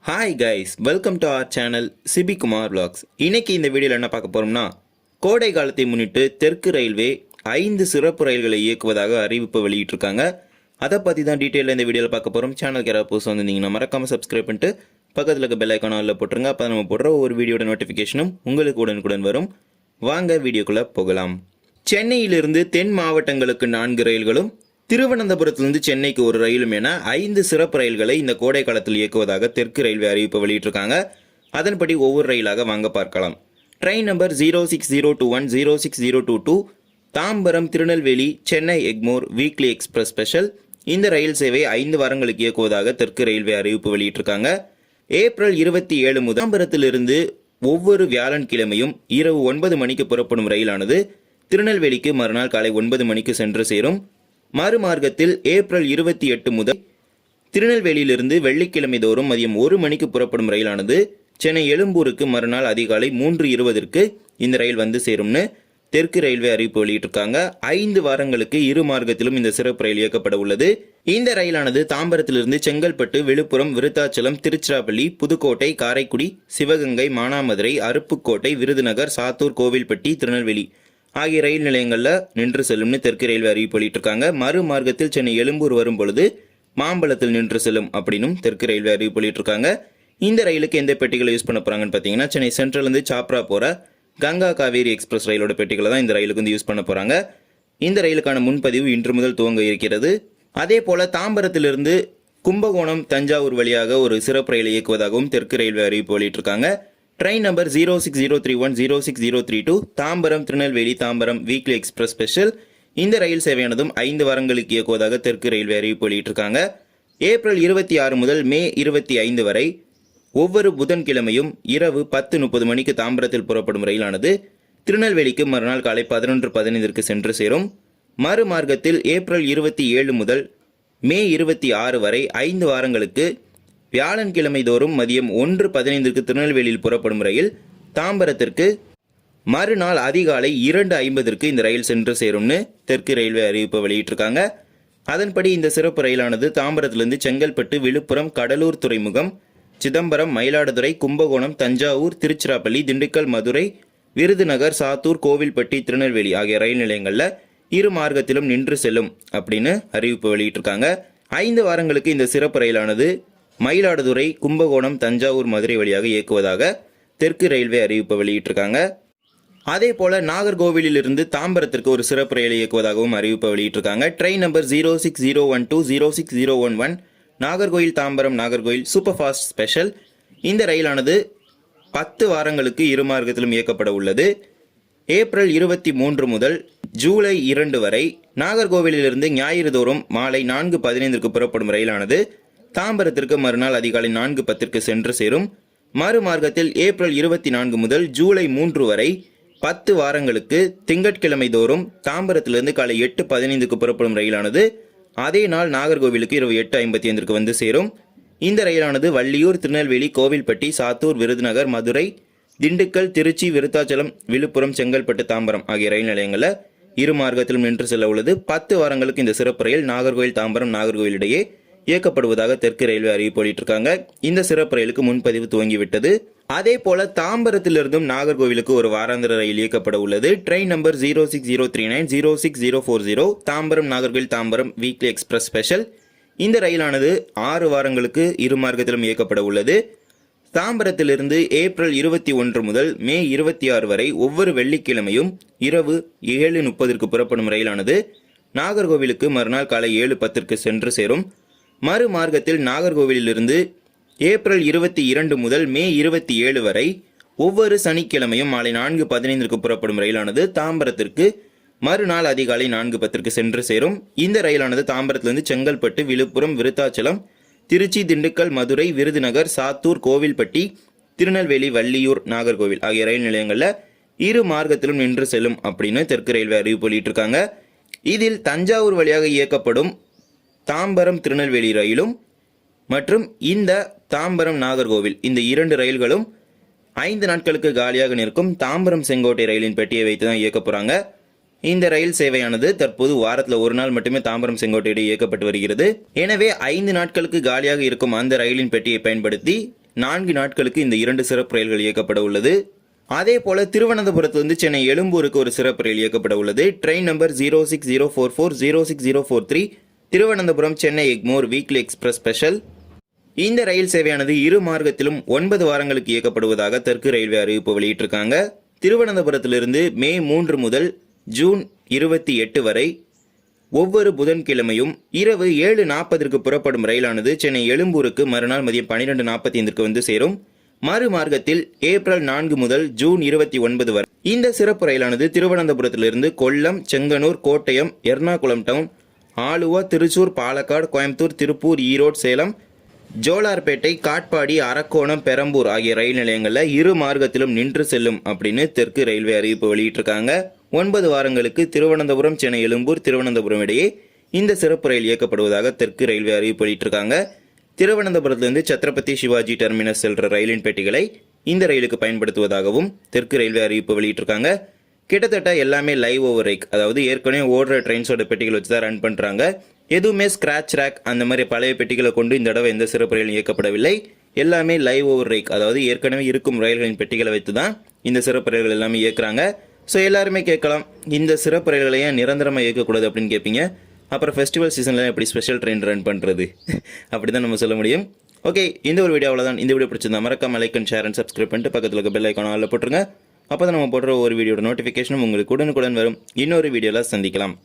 Hi guys, welcome to our channel Sibi Kumar vlogs. இன்னைக்கு இந்த வீடியோவில் என்ன பார்க்க போகிறோம்னா, கோடை காலத்தை முன்னிட்டு தெற்கு ரயில்வே 5 சிறப்பு ரயில்களை இயக்குவதாக அறிவிப்பு வெளியிட்டிருக்காங்க. அதை பற்றி தான் டீட்டெயிலாக இந்த வீடியோவில் பார்க்க போகிறோம். சேனலுக்கு யாராவது புதுசாக வந்திருந்தீங்கன்னா மறக்காமல் சப்ஸ்கிரைப் பண்ணிட்டு பக்கத்தில் இருக்க பெல் ஐக்கான் ஆல்ல போட்டுருங்க. அப்போ நம்ம போடுற ஒவ்வொரு வீடியோட நோட்டிஃபிகேஷனும் உங்களுக்கு உடனுக்குடன் வரும். வாங்க வீடியோக்குள்ளே போகலாம். சென்னையிலிருந்து தென் மாவட்டங்களுக்கு 4 ரயில்களும், திருவனந்தபுரத்திலிருந்து சென்னைக்கு ஒரு ரயிலும் என 5 சிறப்பு ரயில்களை இந்த கோடை காலத்தில் இயக்குவதாக தெற்கு ரயில்வே அறிவிப்பு வெளியிட்டிருக்காங்க. அதன்படி ஒவ்வொரு ரயிலாக வாங்க பார்க்கலாம். Train number 06021 06022 Tambaram Tirunelveli Chennai Egmore weekly express special. இந்த ரயில் சேவை 5 வாரங்களுக்கு இயக்குவதாக தெற்கு ரயில்வே அறிவிப்பு வெளியிட்டிருக்காங்க. ஏப்ரல் 27 முதல் தாம்பரத்திலிருந்து ஒவ்வொரு வியாழன்கிழமையும் இரவு 9 மணிக்கு புறப்படும் ரயிலானது திருநெல்வேலிக்கு மறுநாள் காலை 9 மணிக்கு சென்று சேரும். மறுமார்க்கத்தில் ஏப்ரல் 28 முதல் திருநெல்வேலியிலிருந்து வெள்ளிக்கிழமை தோறும் மதியம் 1 மணிக்கு புறப்படும் ரயிலானது சென்னை எழும்பூருக்கு மறுநாள் அதிகாலை 3:20 இந்த ரயில் வந்து சேரும்னு தெற்கு ரயில்வே அறிவிப்பு வெளியிட்டிருக்காங்க. 5 வாரங்களுக்கு இரு மார்க்கத்திலும் இந்த சிறப்பு ரயில் இயக்கப்பட உள்ளது. இந்த ரயிலானது தாம்பரத்திலிருந்து செங்கல்பட்டு, விழுப்புரம், விருத்தாச்சலம், திருச்சிராப்பள்ளி, புதுக்கோட்டை, காரைக்குடி, சிவகங்கை, மானாமதுரை, அருப்புக்கோட்டை, விருதுநகர், சாத்தூர், கோவில்பட்டி, திருநெல்வேலி ஆகிய ரயில் நிலையங்களில் நின்று செல்லும்னு தெற்கு ரயில்வே அறிவிப்பு வெளியிட்டிருக்காங்க. மறு மார்க்கத்தில் சென்னை எழும்பூர் வரும் பொழுது மாம்பழத்தில் நின்று செல்லும் அப்படின்னும் தெற்கு ரயில்வே அறிவிப்பு வெளியிட்டிருக்காங்க. இந்த ரயிலுக்கு எந்த பெட்டிகளை யூஸ் பண்ண போறாங்கன்னு பார்த்தீங்கன்னா, சென்னை சென்ட்ரல்லேருந்து சாப்ரா போகிற கங்கா காவேரி எக்ஸ்பிரஸ் ரயிலோட பெட்டிகளை தான் இந்த ரயிலுக்கு வந்து யூஸ் பண்ண போகிறாங்க. இந்த ரயிலுக்கான முன்பதிவு இன்று முதல் துவங்க இருக்கிறது. அதே போல் தாம்பரத்திலிருந்து கும்பகோணம், தஞ்சாவூர் வழியாக ஒரு சிறப்பு ரயில் இயக்குவதாகவும் தெற்கு ரயில்வே அறிவிப்பு வெளியிட்டிருக்காங்க. Train number 06031 06032 Tambaram Tirunelveli Tambaram weekly express special. இந்த ரயில் சேவையானதும் 5 வாரங்களுக்கு இயக்குவதாக தெற்கு ரயில்வே அறிவிப்பு வெளியிட்டிருக்காங்க. ஏப்ரல் 26 முதல் மே 25 வரை ஒவ்வொரு புதன்கிழமையும் இரவு 10:30 மணிக்கு தாம்பரத்தில் புறப்படும் ரயிலானது திருநெல்வேலிக்கு மறுநாள் காலை 11:15 சென்று சேரும். மறுமார்க்கத்தில் ஏப்ரல் 27 முதல் மே 26 வரை 5 வாரங்களுக்கு வியாழன்கிழமை தோறும் மதியம் 1:15 திருநெல்வேலியில் புறப்படும் ரயில் தாம்பரத்திற்கு மறுநாள் அதிகாலை 2:50 இந்த ரயில் சென்று சேரும்னு தெற்கு ரயில்வே அறிவிப்பு வெளியிட்டிருக்காங்க. அதன்படி இந்த சிறப்பு ரயிலானது தாம்பரத்திலிருந்து செங்கல்பட்டு, விழுப்புரம், கடலூர் துறைமுகம், சிதம்பரம், மயிலாடுதுறை, கும்பகோணம், தஞ்சாவூர், திருச்சிராப்பள்ளி, திண்டுக்கல், மதுரை, விருதுநகர், சாத்தூர், கோவில்பட்டி, திருநெல்வேலி ஆகிய ரயில் நிலையங்களில் இரு மார்க்கத்திலும் நின்று செல்லும் அப்படின்னு அறிவிப்பு வெளியிட்டிருக்காங்க. 5 வாரங்களுக்கு இந்த சிறப்பு ரயிலானது மயிலாடுதுறை, கும்பகோணம், தஞ்சாவூர், மதுரை வழியாக இயக்குவதாக தெற்கு ரயில்வே அறிவிப்பு வெளியிட்டிருக்காங்க. அதே போல நாகர்கோவிலிருந்து தாம்பரத்திற்கு ஒரு சிறப்பு ரயில் இயக்குவதாகவும் அறிவிப்பு வெளியிட்டிருக்காங்க. Train number 06012 06011 Nagercoil Tambaram Nagercoil super fast special. இந்த ரயிலானது 10 வாரங்களுக்கு இரு மார்க்கத்திலும் இயக்கப்பட உள்ளது. ஏப்ரல் 23 முதல் ஜூலை 2 வரை நாகர்கோவிலிருந்து ஞாயிறு தோறும் மாலை 4:15 புறப்படும் ரயிலானது தாம்பரத்திற்கு மறுநாள் அதிகாலை 4:10 சென்று சேரும். மறுமார்க்கத்தில் ஏப்ரல் 24 முதல் ஜூலை 3 வரை 10 வாரங்களுக்கு திங்கட்கிழமை தோறும் தாம்பரத்திலிருந்து காலை 8:15 புறப்படும் ரயிலானது அதே நாள் நாகர்கோவிலுக்கு இரவு 8:55 வந்து சேரும். இந்த ரயிலானது வள்ளியூர், திருநெல்வேலி, கோவில்பட்டி, சாத்தூர், விருதுநகர், மதுரை, திண்டுக்கல், திருச்சி, விருத்தாச்சலம், விழுப்புரம், செங்கல்பட்டு, தாம்பரம் ஆகிய ரயில் நிலையங்களில் இரு மார்க்கத்திலும் நின்று செல்ல உள்ளது. 10 வாரங்களுக்கு இந்த சிறப்பு ரயில் நாகர்கோவில் தாம்பரம் நாகர்கோவில் இடையே இயக்கப்படுவதாக தெற்கு ரயில்வே அறிவிப்பு வெளியிட்டிருக்காங்க. இந்த சிறப்பு ரயிலுக்கு முன்பதிவு துவங்கிவிட்டது. அதே போல தாம்பரத்திலிருந்தும் நாகர்கோவிலுக்கு ஒரு வாராந்திர ரயில் இயக்கப்பட உள்ளது. Train number 06039 06040 Tambaram Nagercoil Tambaram weekly express special. இந்த ரயிலானது 6 வாரங்களுக்கு இரு மார்க்கத்திலும் இயக்கப்பட உள்ளது. தாம்பரத்திலிருந்து ஏப்ரல் 21 முதல் மே 26 வரை ஒவ்வொரு வெள்ளிக்கிழமையும் இரவு 7:30 புறப்படும் ரயிலானது நாகர்கோவிலுக்கு மறுநாள் காலை 7:10 சென்று சேரும். மறுமார்க்கத்தில் நாகர்கோவிலிருந்து ஏப்ரல் 22 முதல் மே 27 வரை ஒவ்வொரு சனிக்கிழமையும் மாலை 4:15 புறப்படும் ரயிலானது தாம்பரத்திற்கு மறுநாள் அதிகாலை 4:10 சென்று சேரும். இந்த ரயிலானது தாம்பரத்திலிருந்து செங்கல்பட்டு, விழுப்புரம், விருத்தாச்சலம், திருச்சி, திண்டுக்கல், மதுரை, விருதுநகர், சாத்தூர், கோவில்பட்டி, திருநெல்வேலி, வள்ளியூர், நாகர்கோவில் ஆகிய ரயில் நிலையங்களில் இரு மார்க்கத்திலும் நின்று செல்லும் அப்படின்னு தெற்கு ரயில்வே அறிவிப்பு வெளியிட்டிருக்காங்க. இதில் தஞ்சாவூர் வழியாக இயக்கப்படும் தாம்பரம் திருநெல்வேலி ரயிலும் மற்றும் இந்த தாம்பரம் நாகர்கோவில் இந்த 2 ரயில்களும் 5 நாட்களுக்கு காலியாக நிற்கும் தாம்பரம் செங்கோட்டை ரயிலின் பெட்டியை வைத்து தான் இயக்க போகிறாங்க. இந்த ரயில் சேவையானது தற்போது வாரத்தில் ஒரு நாள் மட்டுமே தாம்பரம் செங்கோட்டை இடையே இயக்கப்பட்டு வருகிறது. எனவே 5 நாட்களுக்கு காலியாக இருக்கும் அந்த ரயிலின் பெட்டியை பயன்படுத்தி 4 நாட்களுக்கு இந்த 2 சிறப்பு ரயில்கள் இயக்கப்பட உள்ளது. அதே போல திருவனந்தபுரத்திலிருந்து சென்னை எழும்பூருக்கு ஒரு சிறப்பு ரயில் இயக்கப்பட உள்ளது. Train number 06044 06043 Thiruvananthapuram Chennai Egmore weekly express special. இந்த ரயில் சேவையானது இரு மார்க்கத்திலும் 9 வாரங்களுக்கு இயக்கப்படுவதாக தெற்கு ரயில்வே அறிவிப்பு வெளியிட்டிருக்காங்க. திருவனந்தபுரத்திலிருந்து மே 3 முதல் ஜூன் 28 வரை ஒவ்வொரு புதன்கிழமையும் இரவு 7:40 புறப்படும் ரயிலானது சென்னை எழும்பூருக்கு மறுநாள் மதியம் 12:45 வந்து சேரும். மறு மார்க்கத்தில் ஏப்ரல் 4 முதல் ஜூன் 29 வரை இந்த சிறப்பு ரயிலானது திருவனந்தபுரத்திலிருந்து கொல்லம், செங்கனூர், கோட்டயம், எர்ணாகுளம் டவுன், ஆலுவா, திருச்சூர், பாலக்காடு, கோயம்புத்தூர், திருப்பூர், ஈரோடு, சேலம், ஜோலார்பேட்டை, காட்பாடி, அரக்கோணம், பெரம்பூர் ஆகிய ரயில் நிலையங்களில் இரு மார்க்கத்திலும் நின்று செல்லும் அப்படின்னு தெற்கு ரயில்வே அறிவிப்பு வெளியிட்டிருக்காங்க. 9 வாரங்களுக்கு திருவனந்தபுரம், சென்னை எழும்பூர், திருவனந்தபுரம் இடையே இந்த சிறப்பு ரயில் இயக்கப்படுவதாக தெற்கு ரயில்வே அறிவிப்பு வெளியிட்டிருக்காங்க. திருவனந்தபுரத்திலிருந்து சத்ரபதி சிவாஜி டெர்மினஸ் செல்ற ரயிலின் பெட்டிகளை இந்த ரயிலுக்கு பயன்படுத்துவதாகவும் தெற்கு ரயில்வே அறிவிப்பு வெளியிட்டிருக்காங்க. கிட்டத்தட்ட எல்லாமே லைவ் ஓவர் ரேக், அதாவது ஏற்கனவே ஓடுற ட்ரெயின்ஸோட பெட்டிகள் வச்சு தான் ரன் பண்ணுறாங்க. எதுவுமே ஸ்கிராச் ரேக் அந்த மாதிரி பழைய பெட்டிகளை கொண்டு இந்த தடவை எந்த சிறப்பு ரயிலும் இயக்கப்படவில்லை. எல்லாமே லைவ் ஓவர் ரேக், அதாவது ஏற்கனவே இருக்கும் ரயில்களின் பெட்டிகளை வைத்து தான் இந்த சிறப்பு ரயில்கள் எல்லாமே இயக்குறாங்க. ஸோ எல்லாருமே கேட்கலாம், இந்த சிறப்பு ரயில்களை ஏன் நிரந்தரமாக இயக்கக்கூடாது அப்படின்னு கேட்பீங்க. அப்புறம் ஃபெஸ்டிவல் சீசனில் எப்படி ஸ்பெஷல் ட்ரெயின் ரன் பண்ணுறது அப்படி தான் நம்ம சொல்ல முடியும். ஓகே, இந்த ஒரு வீடியோ அவ்வளோதான். இந்த வீடியோ பிடிச்சிருந்தா மறக்காம like and share and subscribe பண்ணிட்டு பக்கத்தில் இருக்க பெல் ஐக்கான ஆல்ல போட்டுருங்க. அப்போ தான் நம்ம போடுற ஒரு வீடியோட நோட்டிஃபிகேஷனும் உங்களுக்கு உடனுக்குடன் வரும். இன்னொரு வீடியோவில் சந்திக்கலாம்.